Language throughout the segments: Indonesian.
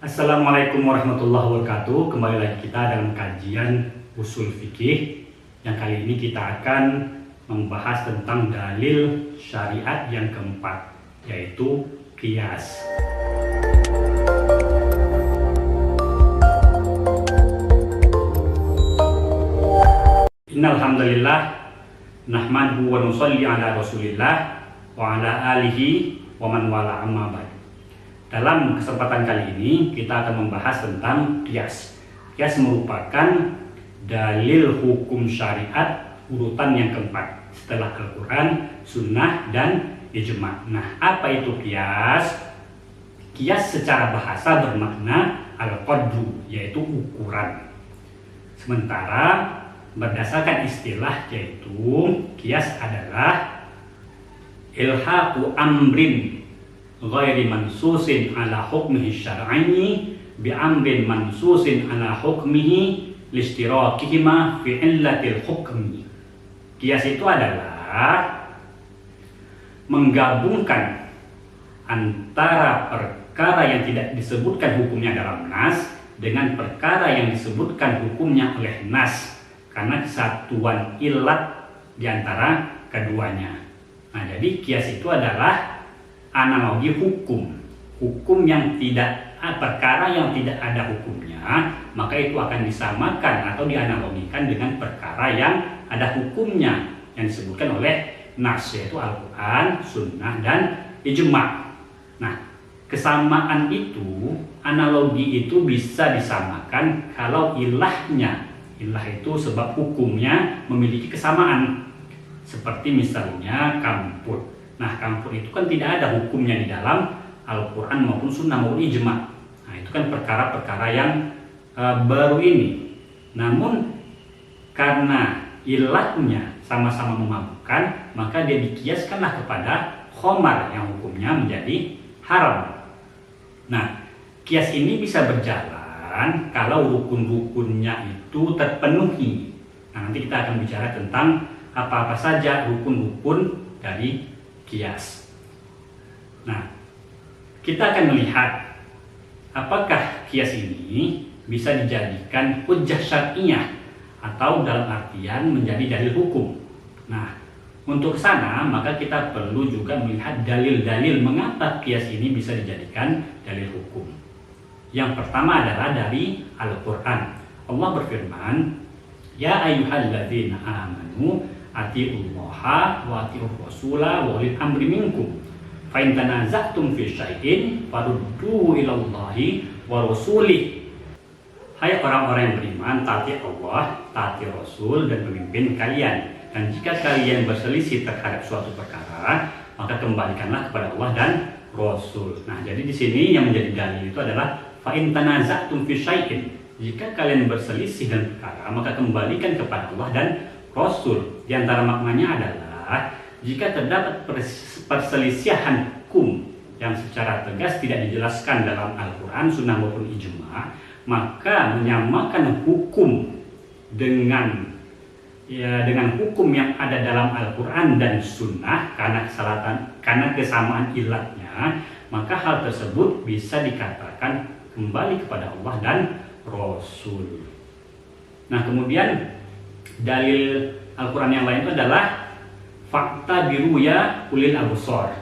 Assalamualaikum warahmatullahi wabarakatuh. Kembali lagi kita dalam kajian usul fikih. Yang kali ini kita akan membahas tentang dalil syariat yang keempat, yaitu qiyas. Innal hamdalillah nahmaduhu wa nusalli ala rasulillah wa ala alihi wa man wala amma ba'd. Dalam kesempatan kali ini kita akan membahas tentang qiyas. Qiyas merupakan dalil hukum syariat urutan yang keempat setelah Al-Quran, Sunnah, dan Ijma'. Nah, apa itu qiyas? Qiyas secara bahasa bermakna al-qadru, yaitu ukuran. Sementara berdasarkan istilah yaitu qiyas adalah ilhaqu amrin ghairi mansusin ala hukmihi syar'i bi amrin mansusin ala hukmihi listirakihima fi illatil hukmi. Qiyas itu adalah menggabungkan antara perkara yang tidak disebutkan hukumnya dalam nas dengan perkara yang disebutkan hukumnya oleh nas karena kesatuan ilat di antara keduanya. Nah, jadi qiyas itu adalah analogi hukum yang tidak perkara yang tidak ada hukumnya, maka itu akan disamakan atau dianalogikan dengan perkara yang ada hukumnya yang disebutkan oleh nas, yaitu Al-Quran, Sunnah, dan Ijma'. Nah, kesamaan itu, analogi itu bisa disamakan kalau ilah itu sebab hukumnya memiliki kesamaan, seperti misalnya kampur. Nah, kampur itu kan tidak ada hukumnya di dalam Al-Quran maupun Sunnah maupun Ijma'. Nah, itu kan perkara-perkara yang baru ini. Namun karena ilahnya sama-sama memabukkan, maka dia dikiaskanlah kepada khomar yang hukumnya menjadi haram. Nah, kias ini bisa berjalan kalau rukun-rukunnya itu terpenuhi. Nah, nanti kita akan bicara tentang apa-apa saja rukun-rukun dari qiyas. Nah, kita akan melihat apakah qiyas ini bisa dijadikan hujjah syar'iyah atau dalam artian menjadi dalil hukum. Nah, untuk sana maka kita perlu juga melihat dalil-dalil mengapa qiyas ini bisa dijadikan dalil hukum. Yang pertama adalah dari Al-Quran. Allah berfirman, "Ya ayyuhalladzina amanu atiullaha wa atiur rasula wa ulil amri minkum fa in tanaza'tum fi syai'in farudduhu ilallahi wa rasulih." Hai orang-orang yang beriman, taati Allah, taati Rasul dan pemimpin kalian. Dan jika kalian berselisih terhadap suatu perkara, maka kembalikanlah kepada Allah dan Rasul. Nah, jadi di sini yang menjadi dalil itu adalah fa in tanaza'tum fi syai'in. Jika kalian berselisih dan perkara, maka kembalikan kepada Allah dan Rasul. Di antara maknanya adalah jika terdapat perselisihan hukum yang secara tegas tidak dijelaskan dalam Al-Quran, Sunnah maupun Ijma', maka menyamakan hukum dengan hukum yang ada dalam Al-Quran dan Sunnah karena kesamaan ilatnya, maka hal tersebut bisa dikatakan kembali kepada Allah dan Rasul. Nah, kemudian dalil Al-Quran yang lain itu adalah fakta biru ya ulil absor.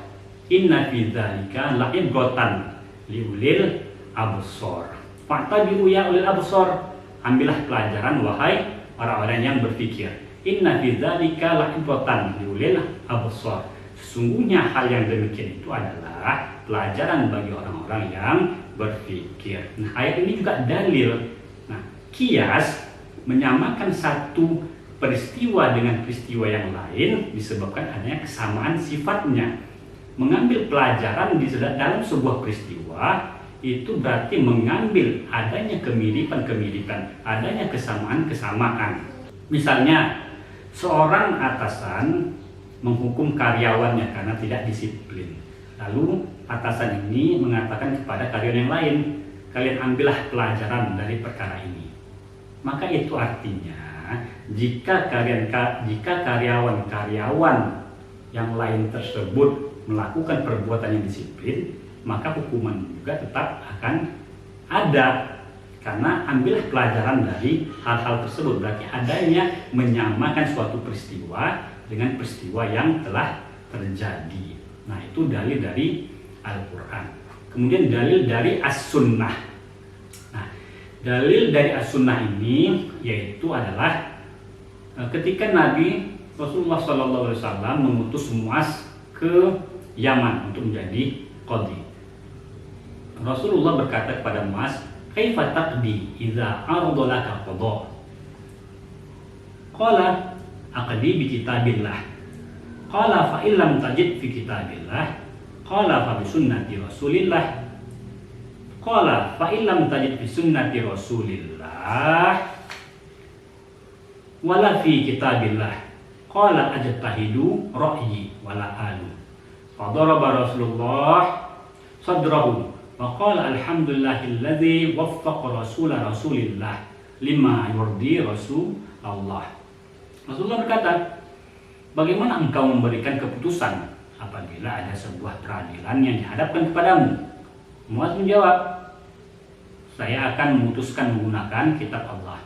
Inna fi dzalika la'ibratan liulil absor. Fakta biru ya ulil absor. Ambillah pelajaran wahai orang-orang yang berpikir. Inna fi dzalika la'ibratan liulil absor. Sesungguhnya hal yang demikian itu adalah pelajaran bagi orang-orang yang berpikir. Nah, ayat ini juga dalil. Nah, qiyas menyamakan satu peristiwa dengan peristiwa yang lain disebabkan adanya kesamaan sifatnya. Mengambil pelajaran di dalam sebuah peristiwa itu berarti mengambil adanya kemiripan-kemiripan, adanya kesamaan-kesamaan. Misalnya, seorang atasan menghukum karyawannya karena tidak disiplin. Lalu atasan ini mengatakan kepada karyawan yang lain, kalian ambillah pelajaran dari perkara ini. Maka itu artinya jika karyawan-karyawan yang lain tersebut melakukan perbuatan yang disiplin, maka hukuman juga tetap akan Ada, karena ambillah pelajaran dari hal-hal tersebut. Berarti adanya menyamakan suatu peristiwa dengan peristiwa yang telah terjadi. Nah, itu dalil dari Al-Quran. Kemudian dalil dari As-Sunnah. Nah, dalil dari As-Sunnah ini yaitu adalah ketika Nabi Rasulullah SAW mengutus Muaz ke Yaman untuk menjadi qadhi. Rasulullah berkata kepada Muaz, "Kaifa taqdi idza arada laka qada?" Qala, "Aqdi bi kitabillah." Qala, "Fa illam tajid fi kitabillah." Qala, "Fa bi sunnati Rasulillah." Qala, "Fa illam tajid fi sunnati Rasulillah wala fi kitabillah." Qala, "Ajtahidu ra'yi wala alu." Fadaraba Rasulullah sadrahu wa qala, "Alhamdulillahilladzi waffaqa Rasulillah lima yurdi Rasulullah." Rasulullah berkata, "Bagaimana engkau memberikan keputusan apabila ada sebuah peradilan yang dihadapkan kepadamu?" Muaz menjawab, "Saya akan memutuskan menggunakan kitab Allah."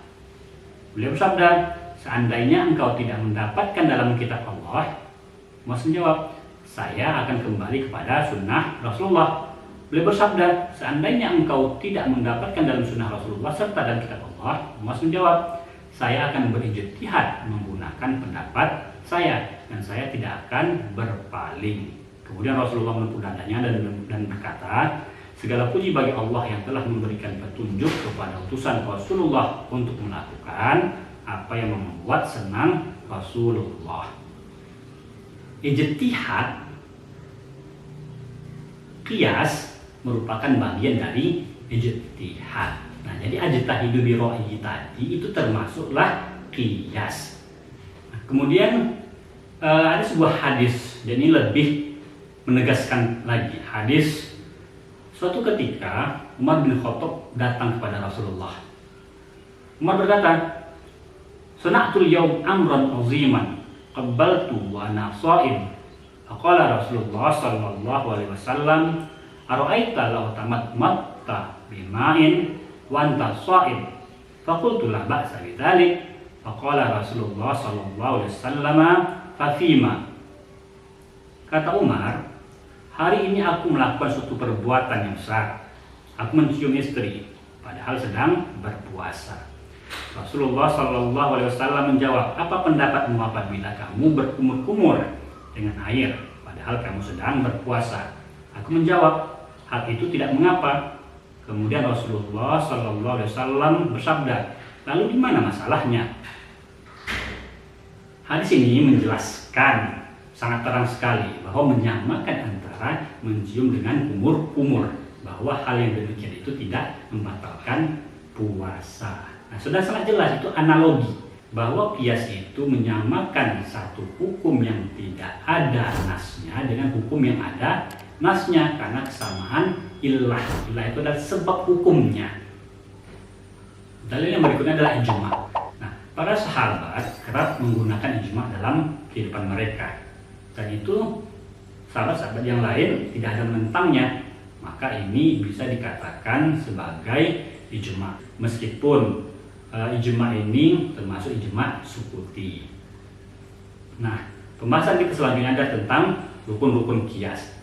Beliau bersabda, "Seandainya engkau tidak mendapatkan dalam kitab Allah," Muaz menjawab, "saya akan kembali kepada sunnah Rasulullah." Beliau bersabda, "Seandainya engkau tidak mendapatkan dalam sunnah Rasulullah serta dalam kitab Allah," Muaz menjawab, "saya akan berijtihad menggunakan pendapat saya dan saya tidak akan berpaling." Kemudian Rasulullah menepuk dadanya dan berkata, "Segala puji bagi Allah yang telah memberikan petunjuk kepada utusan Rasulullah untuk melakukan apa yang membuat senang Rasulullah." Ijtihad, qiyas merupakan bagian dari ijtihad. Nah, jadi ajtahidu bi ra'yi tadi itu termasuklah qiyas. Nah, kemudian ada sebuah hadis, dan ini lebih menegaskan lagi. Hadis, suatu ketika Umar bin Khattab datang kepada Rasulullah. Umar berkata, "Sana'tul yawm amran aziman qabbaltu wa ana sha'im." Faqala Rasulullah sallallahu alaihi wasallam, "Ara'aita law tamatmatta bima'in wa anta sha'im?" Faqultu la ba'sa bidzalik. Faqala Rasulullah sallallahu alaihi wasallam, "Fa fima?" Kata Umar, "Hari ini aku melakukan suatu perbuatan yang besar. Aku mencium istri padahal sedang berpuasa." Rasulullah Shallallahu Alaihi Wasallam menjawab, "Apa pendapatmu apabila kamu berkumur-kumur dengan air padahal kamu sedang berpuasa?" Aku menjawab, "Hal itu tidak mengapa." Kemudian Rasulullah Shallallahu Alaihi Wasallam bersabda, "Lalu di mana masalahnya?" Hadis ini menjelaskan sangat terang sekali bahwa menyamakan antara mencium dengan kumur-kumur, bahwa hal yang demikian itu tidak membatalkan puasa. Nah, sudah sangat jelas itu analogi bahwa qiyas itu menyamakan satu hukum yang tidak ada nasnya dengan hukum yang ada nasnya, karena kesamaan illah. Illah itu adalah sebab hukumnya. Dalil yang berikutnya adalah ijma. Nah, para sahabat kerap menggunakan ijma dalam kehidupan mereka, dan itu sahabat-sahabat yang lain tidak ada menentangnya. Maka ini bisa dikatakan sebagai ijma, meskipun ijma ini termasuk ijma sukuti. Nah, pembahasan kita selanjutnya adalah tentang rukun-rukun qiyas.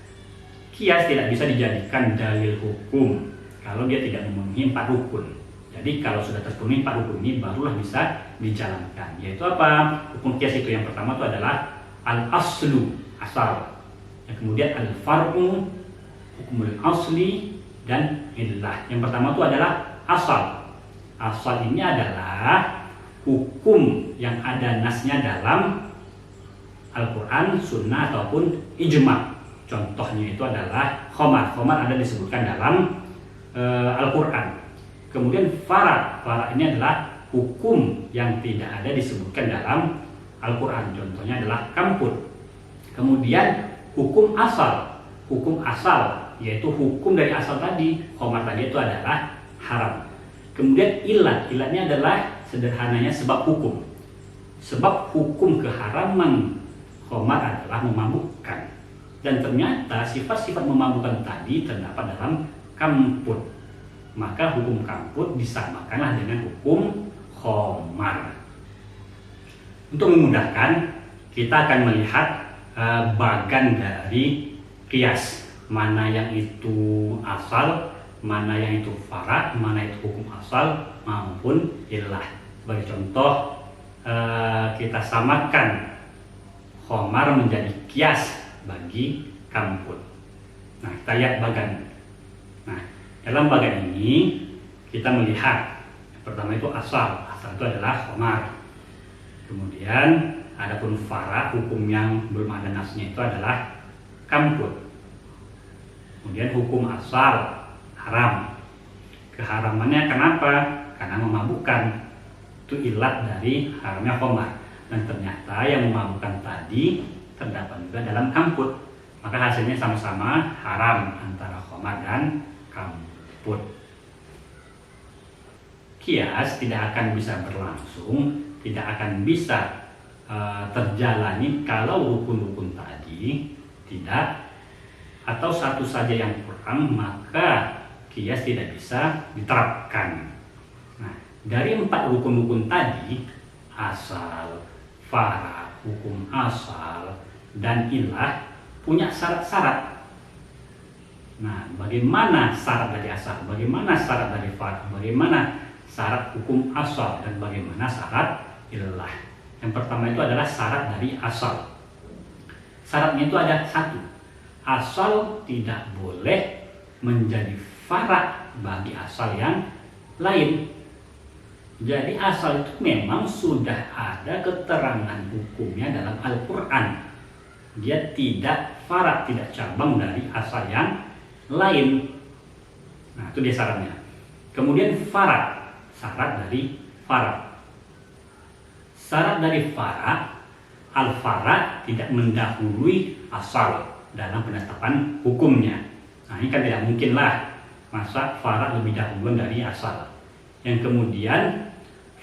Qiyas tidak bisa dijadikan dalil hukum kalau dia tidak memenuhi 4 rukun. Jadi kalau sudah terpenuhi 4 rukun ini barulah bisa dijalankan. Yaitu apa? Rukun qiyas itu yang pertama itu adalah al-aslu, asal. Yang kemudian al-far'u, hukumul asli, dan illah. Yang pertama itu adalah asal. Asal ini adalah hukum yang ada nasnya dalam Al-Quran, Sunnah, ataupun ijma. Contohnya itu adalah khomar. Khomar ada disebutkan dalam Al-Quran. Kemudian farad. Farad ini adalah hukum yang tidak ada disebutkan dalam Al-Quran. Contohnya adalah kamput. Kemudian hukum asal. Hukum asal yaitu hukum dari asal tadi. Khomar tadi itu adalah haram. Kemudian ilatnya adalah sederhananya sebab hukum. Sebab hukum keharaman khamar adalah memabukkan. Dan ternyata sifat-sifat memabukkan tadi terdapat dalam kamput. maka hukum kamput disamakanlah dengan hukum khamar. Untuk memudahkan, kita akan melihat bagan dari qiyas, mana yang itu asal, mana yang itu fara', mana itu hukum asal maupun illah. Sebagai contoh, kita samakan khamar menjadi qiyas bagi kamput. Nah, kita lihat bagan. Nah, dalam bagan ini kita melihat pertama itu asal itu adalah khamar. Kemudian adapun fara', hukum yang belum ada nasnya itu adalah kamput. Kemudian hukum asal haram. Keharamannya kenapa? Karena memabukkan. Itu ilat dari haramnya khamar. Dan ternyata yang memabukkan tadi terdapat juga dalam kamput. Maka hasilnya sama-sama haram antara khamar dan kamput. Qiyas tidak akan bisa berlangsung, tidak akan bisa terjalani kalau rukun-rukun tadi tidak, atau satu saja yang kurang, maka qiyas tidak bisa diterapkan. Nah, dari 4 rukun-rukun tadi, asal, fara', hukum asal, dan illah punya syarat-syarat. Nah, bagaimana syarat dari asal, bagaimana syarat dari fara', bagaimana syarat hukum asal, dan bagaimana syarat illah. Yang pertama itu adalah syarat dari asal. Syaratnya itu ada 1. Asal tidak boleh menjadi fara' bagi asal yang lain. Jadi asal itu memang sudah ada keterangan hukumnya dalam Al-Quran. Dia tidak fara', tidak cabang dari asal yang lain. Nah, itu dia syaratnya. Kemudian fara', syarat dari fara'. Syarat dari fara', al-fara' tidak mendahului asal dalam penetapan hukumnya. Nah, ini kan tidak mungkin lah, masa fara' lebih dahulu dari asal. Yang kemudian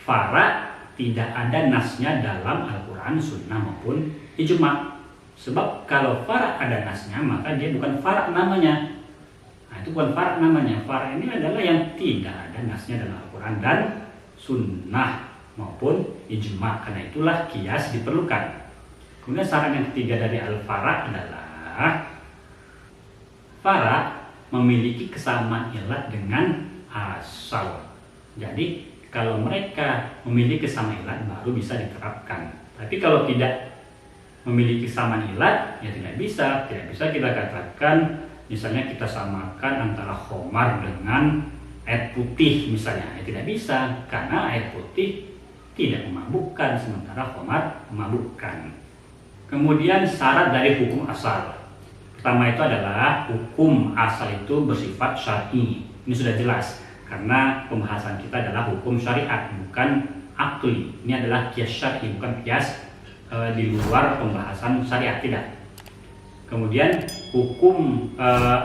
fara' tidak ada nasnya dalam Al-Quran, Sunnah maupun ijma'. Sebab kalau fara' ada nasnya, maka dia bukan fara' namanya. Nah, itu bukan fara' namanya. Fara' ini adalah yang tidak ada nasnya dalam Al-Quran dan Sunnah maupun ijma'. Karena itulah qiyas diperlukan. Kemudian syarat yang ketiga dari al-fara' adalah fara' memiliki kesamaan ilat dengan asal. Jadi kalau mereka memiliki kesamaan ilat baru bisa diterapkan. Tapi kalau tidak memiliki kesamaan ilat, ya tidak bisa. Tidak bisa kita katakan misalnya kita samakan antara khamar dengan air putih misalnya. Ya tidak bisa, karena air putih tidak memabukkan sementara khamar memabukkan. Kemudian syarat dari hukum asal. Pertama itu adalah hukum asal itu bersifat syar'i. Ini sudah jelas karena pembahasan kita adalah hukum syariat, bukan akli. Ini adalah qiyas syar'i, bukan qiyas di luar pembahasan syariat, tidak. Kemudian hukum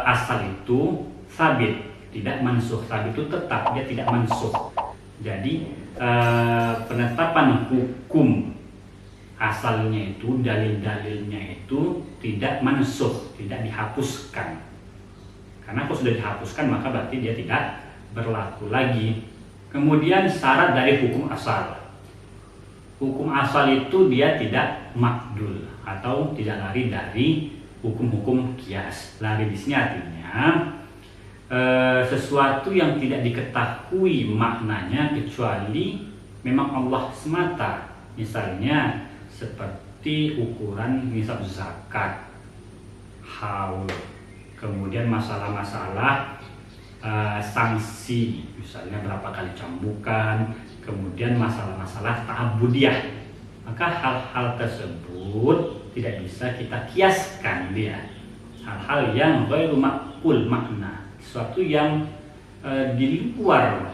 asal itu sabit, tidak mansukh. Sabit itu tetap, dia tidak mansukh. Jadi penetapan hukum asalnya itu, dalil-dalilnya itu tidak mansukh, tidak dihapuskan. Karena kalau sudah dihapuskan maka berarti dia tidak berlaku lagi. Kemudian syarat dari hukum asal. Hukum asal itu dia tidak makdul atau tidak lari dari hukum-hukum qiyas. Lari di sini artinya sesuatu yang tidak diketahui maknanya kecuali memang Allah semata. Misalnya seperti ukuran nisab zakat, haul, kemudian masalah-masalah sanksi, misalnya berapa kali cambukan, kemudian masalah-masalah ta'abudiyah. Maka hal-hal tersebut tidak bisa kita kiaskan dia. Hal-hal yang ghairu ma'qul makna, sesuatu yang di luar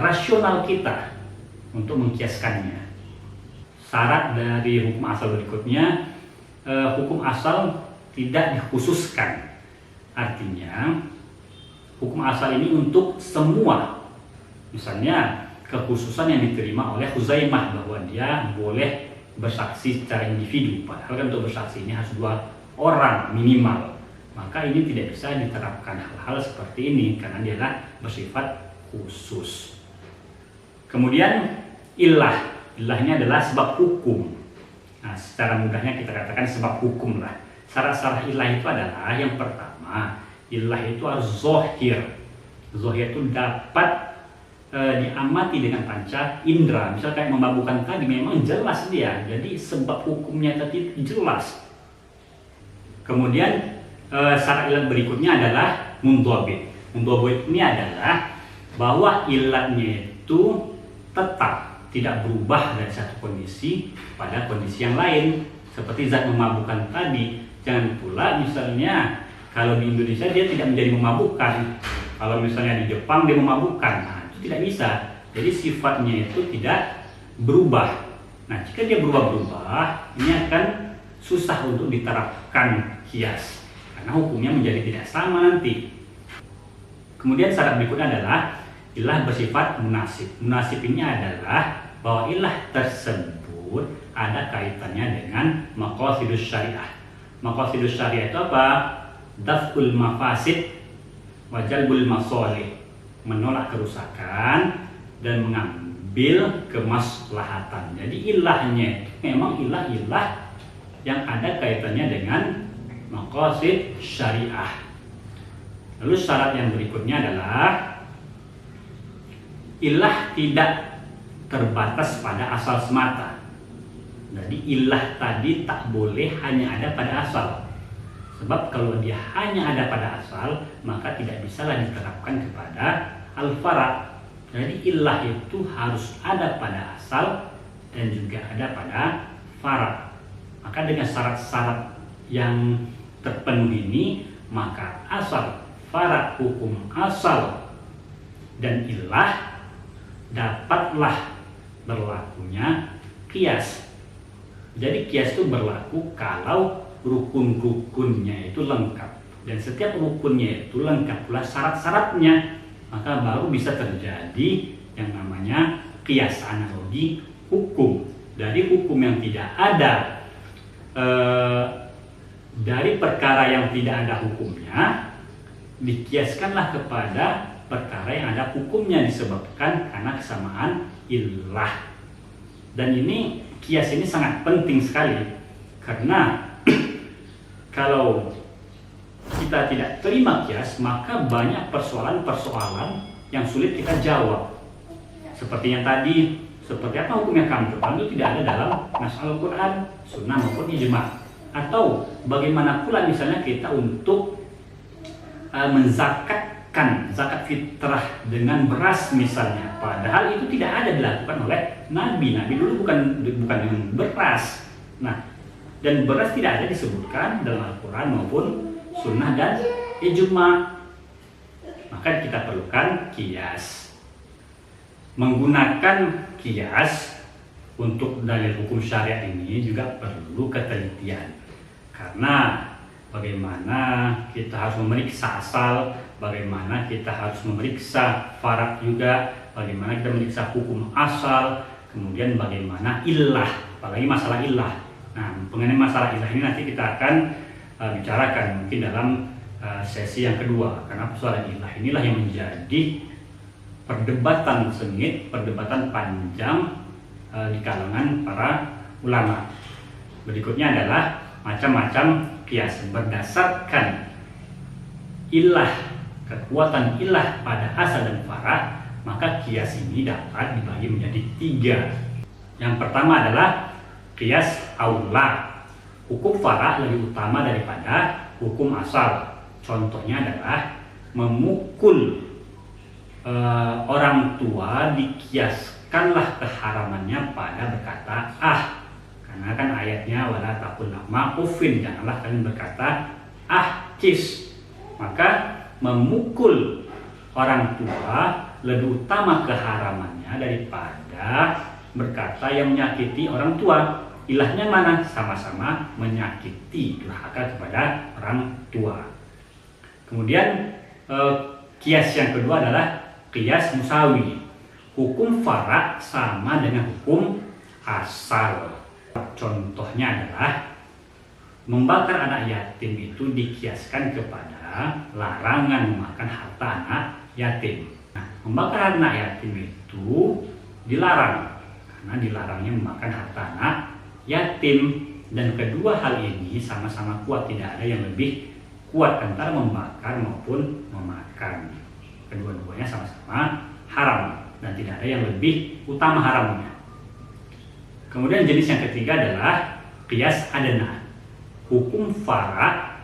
rasional kita untuk mengkiaskannya. Syarat dari hukum asal berikutnya, hukum asal tidak dikhususkan. Artinya hukum asal ini untuk semua. Misalnya kekhususan yang diterima oleh Khuzaimah bahwa dia boleh bersaksi secara individu, padahal kan untuk bersaksi ini harus 2 orang minimal. maka ini tidak bisa diterapkan hal-hal seperti ini karena dia adalah bersifat khusus. Kemudian ilahnya adalah sebab hukum. Nah, secara mudahnya kita katakan sebab hukum lah. Syarat-syarat ilah itu adalah yang pertama, ilah itu harus zohir. Zohir itu dapat diamati dengan panca indera. Misal kayak memabukkan tadi memang jelas dia, jadi sebab hukumnya tadi jelas. Kemudian syarat ilat berikutnya adalah mundhabit. Mundhabit ini adalah bahwa ilatnya itu tetap tidak berubah dari satu kondisi pada kondisi yang lain. Seperti zat memabukkan tadi, jangan pula misalnya kalau di Indonesia dia tidak menjadi memabukkan, kalau misalnya di Jepang dia memabukkan, nah itu tidak bisa. Jadi sifatnya itu tidak berubah. Nah jika dia berubah-berubah, ini akan susah untuk diterapkan kias karena hukumnya menjadi tidak sama nanti. Kemudian syarat berikutnya adalah ilah bersifat munasib. Munasib ini adalah bahwa ilah tersebut ada kaitannya dengan maqasidus syariah. Maqasidus syariah itu apa? Daf'ul mafasid wa jalbul masalih, menolak kerusakan dan mengambil kemaslahatan. Jadi ilahnya memang ilah-ilah yang ada kaitannya dengan maqasid syariah. Lalu syarat yang berikutnya adalah ilah tidak terbatas pada asal semata. Jadi ilah tadi tak boleh hanya ada pada asal. Sebab kalau dia hanya ada pada asal, maka tidak bisalah diterapkan kepada al-fara'. Jadi ilah itu harus ada pada asal dan juga ada pada fara'. Maka dengan syarat-syarat yang terpenuhi ini, maka asal, fara', hukum asal dan ilah dapatlah berlakunya kias. Jadi kias itu berlaku kalau rukun-rukunnya itu lengkap, dan setiap rukunnya itu lengkap pula syarat-syaratnya, maka baru bisa terjadi yang namanya kias analogi hukum. Dari hukum yang tidak ada, dari perkara yang tidak ada hukumnya, dikiaskanlah kepada perkara yang ada hukumnya disebabkan karena kesamaan ilah. Dan ini kias ini sangat penting sekali karena kalau kita tidak terima kias, maka banyak persoalan-persoalan yang sulit kita jawab. Seperti yang tadi, seperti apa hukumnya kamar itu tidak ada dalam nas Al-Quran, sunnah maupun ijma'. Atau bagaimana pula misalnya kita untuk menzakatkan zakat fitrah dengan beras misalnya, padahal itu tidak ada dilakukan oleh Nabi. Nabi dulu bukan dengan beras. Nah, dan beras tidak ada disebutkan dalam Al-Quran maupun sunnah dan ijma'. Maka kita perlukan kias. Menggunakan kias untuk dalil hukum syariat ini juga perlu ketelitian. Karena bagaimana kita harus memeriksa asal, bagaimana kita harus memeriksa fara' juga, bagaimana kita memeriksa hukum asal, kemudian bagaimana ilah, apalagi masalah ilah. Nah, mengenai masalah ilah ini nanti kita akan bicarakan mungkin dalam sesi yang kedua, karena persoalan ilah inilah yang menjadi perdebatan sengit, perdebatan panjang di kalangan para ulama. Berikutnya adalah macam-macam kias berdasarkan ilah, kekuatan ilah pada asal dan fara', maka kias ini dapat dibagi menjadi 3. Yang pertama adalah kias aula. Hukum fara' lebih utama daripada hukum asal. Contohnya adalah memukul orang tua dikiaskanlah keharamannya pada berkata karena kan ayatnya wala taqul lahuma uffin, janganlah kalian berkata cis. Maka memukul orang tua lebih utama keharamannya daripada berkata yang menyakiti orang tua. Ilahnya mana? Sama-sama menyakiti, durhaka kepada orang tua. Kemudian kias yang kedua adalah kias musawi. Hukum fara' sama dengan hukum asal. Contohnya adalah membakar anak yatim itu dikiaskan kepada larangan memakan harta anak yatim. Nah, membakar anak yatim itu dilarang karena dilarangnya memakan harta anak yatim. Dan kedua hal ini sama-sama kuat, tidak ada yang lebih kuat antara membakar maupun memakan. Kedua-duanya sama-sama haram dan tidak ada yang lebih utama haramnya. Kemudian jenis yang ketiga adalah qiyas adna. Hukum fara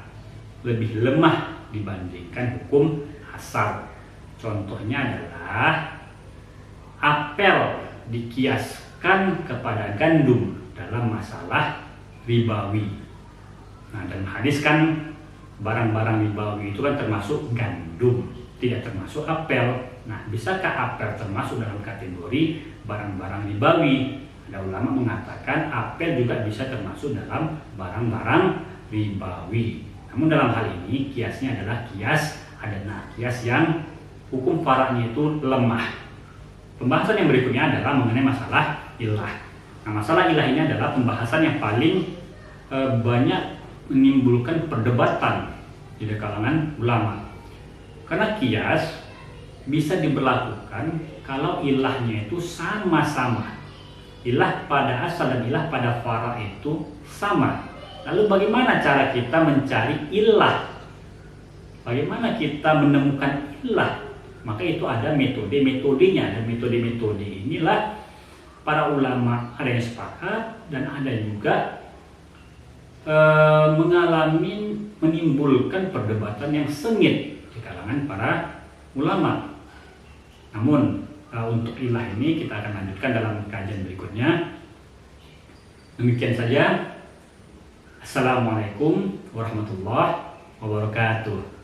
lebih lemah dibandingkan hukum asal. Contohnya adalah apel dikiaskan kepada gandum dalam masalah ribawi. Nah, dalam hadis kan barang-barang ribawi itu kan termasuk gandum, tidak termasuk apel. Nah, bisakah apel termasuk dalam kategori barang-barang ribawi? Ada ulama mengatakan apel juga bisa termasuk dalam barang-barang ribawi. Namun dalam hal ini kiasnya adalah kias adna, kias yang hukum fara'nya itu lemah. Pembahasan yang berikutnya adalah mengenai masalah ilah. Nah, masalah ilah ini adalah pembahasan yang paling banyak menimbulkan perdebatan di kalangan ulama. Karena kias bisa diberlakukan kalau ilahnya itu sama-sama. Ilah pada asal dan ilah pada fara itu sama. Lalu bagaimana cara kita mencari ilah? Bagaimana kita menemukan ilah? Maka itu ada metode-metodenya, dan metode-metode inilah para ulama ada yang sepakat dan ada juga menimbulkan perdebatan yang sengit di kalangan para ulama. Namun untuk ilah ini kita akan lanjutkan dalam kajian berikutnya. Demikian saja. Assalamualaikum warahmatullahi wabarakatuh.